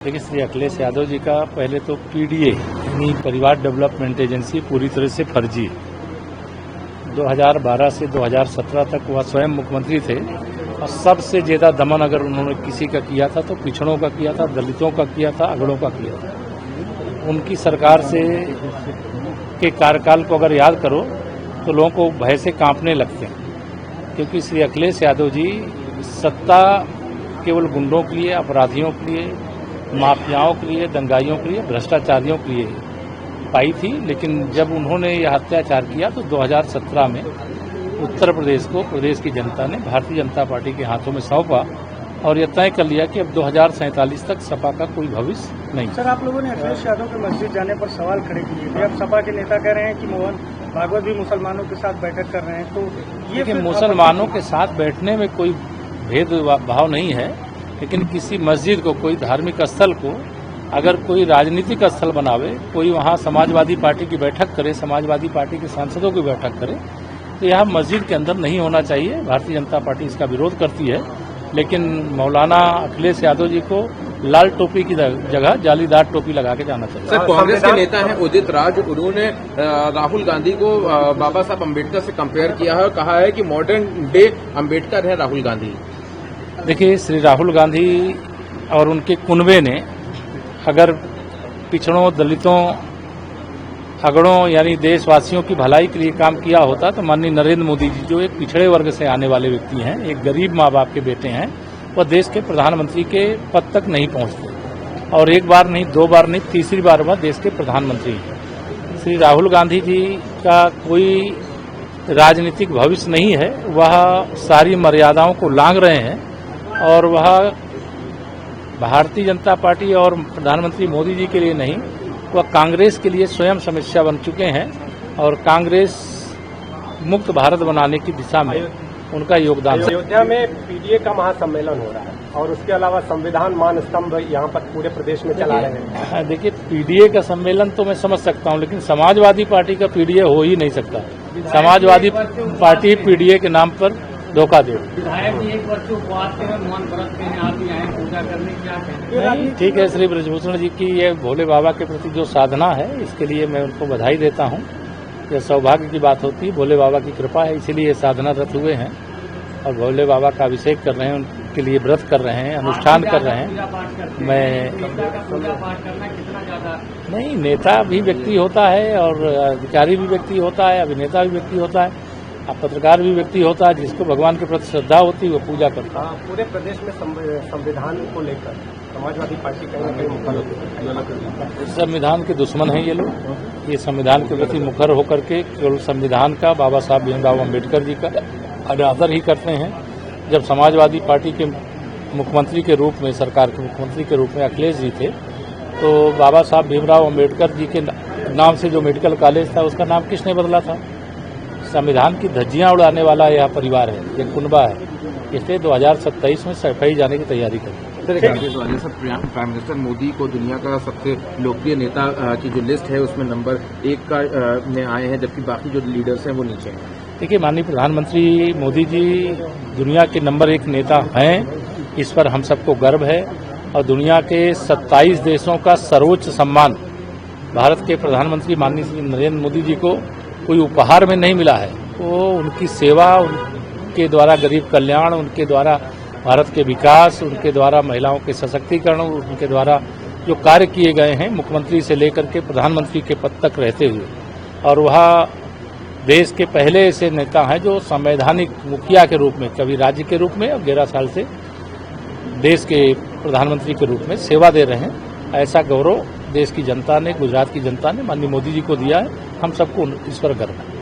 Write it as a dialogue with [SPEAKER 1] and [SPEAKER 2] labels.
[SPEAKER 1] देखिए, श्री अखिलेश यादव जी का पहले तो पीडीए यानी परिवार डेवलपमेंट एजेंसी पूरी तरह से फर्जी है। 2012 से 2017 तक वह स्वयं मुख्यमंत्री थे और सबसे ज्यादा दमन अगर उन्होंने किसी का किया था तो पिछड़ों का किया था, दलितों का किया था, अगड़ों का किया था। उनकी सरकार से के कार्यकाल को अगर याद करो तो लोगों को भय से कांपने लगते हैं, क्योंकि श्री अखिलेश यादव जी सत्ता केवल गुंडों के लिए, अपराधियों के लिए, माफियाओं के लिए, दंगाइयों के लिए, भ्रष्टाचारियों के लिए पाई थी। लेकिन जब उन्होंने यह अत्याचार किया तो 2017 में उत्तर प्रदेश को प्रदेश की जनता ने भारतीय जनता पार्टी के हाथों में सौंपा और यह तय कर लिया कि अब 2047 तक सपा का कोई भविष्य नहीं।
[SPEAKER 2] सर, आप लोगों ने अखिलेश यादव के मस्जिद जाने पर सवाल खड़े किए थे। अब सपा के नेता कह रहे हैं कि मोहन भागवत भी मुसलमानों के साथ बैठक कर रहे हैं, तो ये
[SPEAKER 1] मुसलमानों के साथ बैठने में कोई भेदभाव नहीं है, लेकिन किसी मस्जिद को, कोई धार्मिक स्थल को अगर कोई राजनीतिक स्थल बनावे, कोई वहां समाजवादी पार्टी की बैठक करे, समाजवादी पार्टी के सांसदों की बैठक करे, तो यह मस्जिद के अंदर नहीं होना चाहिए। भारतीय जनता पार्टी इसका विरोध करती है, लेकिन मौलाना अखिलेश यादव जी को लाल टोपी की जगह जालीदार टोपी लगा के जाना चाहिए।
[SPEAKER 3] सर, कांग्रेस के नेता हैं उदित राज, उन्होंने राहुल गांधी को बाबा साहब अम्बेडकर से कंपेयर किया है और कहा है कि मॉडर्न डे अम्बेडकर है राहुल गांधी।
[SPEAKER 1] देखिए, श्री राहुल गांधी और उनके कुनबे ने अगर पिछड़ों, दलितों, अगड़ों यानी देशवासियों की भलाई के लिए काम किया होता तो माननीय नरेंद्र मोदी जी, जो एक पिछड़े वर्ग से आने वाले व्यक्ति हैं, एक गरीब माँ बाप के बेटे हैं, वह देश के प्रधानमंत्री के पद तक नहीं पहुंचते। और एक बार नहीं, दो बार नहीं, तीसरी बार वह देश के प्रधानमंत्री हैं। श्री राहुल गांधी जी का कोई राजनीतिक भविष्य नहीं है। वह सारी मर्यादाओं को लांघ रहे हैं और वह भारतीय जनता पार्टी और प्रधानमंत्री मोदी जी के लिए नहीं, वह कांग्रेस के लिए स्वयं समस्या बन चुके हैं और कांग्रेस मुक्त भारत बनाने की दिशा में उनका योगदान।
[SPEAKER 2] अयोध्या में पीडीए का महासम्मेलन हो रहा है और उसके अलावा संविधान मान स्तंभ यहाँ पर पूरे प्रदेश में चला रहे हैं।
[SPEAKER 1] देखिए, पीडीए का सम्मेलन तो मैं समझ सकता हूँ, लेकिन समाजवादी पार्टी का पीडीए हो ही नहीं सकता। समाजवादी पार्टी पीडीए के नाम पर धोखा दे।
[SPEAKER 2] विधायक जी एक वर्ष उपवास के मौन व्रत के आप भी आए पूजा करने, क्या कहें?
[SPEAKER 1] ठीक है, श्री ब्रजभूषण जी की ये भोले बाबा के प्रति जो साधना है, इसके लिए मैं उनको बधाई देता हूँ। यह सौभाग्य की बात होती है, भोले बाबा की कृपा है, इसीलिए ये साधनारत हुए हैं और भोले बाबा का अभिषेक कर रहे हैं, उनके लिए व्रत कर रहे हैं, अनुष्ठान कर रहे हैं। मैं नहीं, नेता भी व्यक्ति होता है और अधिकारी भी व्यक्ति होता है, अभिनेता भी व्यक्ति होता है, पत्रकार भी व्यक्ति होता है। जिसको भगवान के प्रति श्रद्धा होती है वो पूजा करता है।
[SPEAKER 2] पूरे प्रदेश में संविधान को लेकर समाजवादी पार्टी कहीं न कहीं मुखर होती है।
[SPEAKER 1] संविधान के दुश्मन हैं ये लोग। ये संविधान के प्रति मुखर होकर के केवल संविधान का, बाबा साहब भीमराव अम्बेडकर जी का अनादर ही करते हैं। जब समाजवादी पार्टी के मुख्यमंत्री के रूप में, सरकार के मुख्यमंत्री के रूप में अखिलेश जी थे, तो बाबा साहब भीमराव अम्बेडकर जी के नाम से जो मेडिकल कॉलेज था उसका नाम किसने बदला था? संविधान की धज्जियां उड़ाने वाला यह परिवार है, यह कुनबा है। इसलिए 2027 में सफाई जाने की तैयारी करें।
[SPEAKER 3] प्राइम मिनिस्टर मोदी को दुनिया का सबसे लोकप्रिय नेता की जो लिस्ट है उसमें नंबर 1 का में आए हैं, जबकि बाकी जो लीडर्स हैं वो नीचे हैं।
[SPEAKER 1] देखिए, माननीय प्रधानमंत्री मोदी जी दुनिया के नंबर 1 नेता हैं, इस पर हम सबको गर्व है। और दुनिया के 27 देशों का सर्वोच्च सम्मान भारत के प्रधानमंत्री माननीय श्री नरेंद्र मोदी जी को कोई उपहार में नहीं मिला है। वो उनकी सेवा, उनके द्वारा गरीब कल्याण, उनके द्वारा भारत के विकास, उनके द्वारा महिलाओं के सशक्तिकरण, उनके द्वारा जो कार्य किए गए हैं मुख्यमंत्री से लेकर के प्रधानमंत्री के पद तक रहते हुए, और वह देश के पहले ऐसे नेता हैं जो संवैधानिक मुखिया के रूप में, कभी राज्य के रूप में और 11 साल से देश के प्रधानमंत्री के रूप में सेवा दे रहे हैं। ऐसा गौरव देश की जनता ने, गुजरात की जनता ने माननीय मोदी जी को दिया है। हम सबको इस पर गर्व है।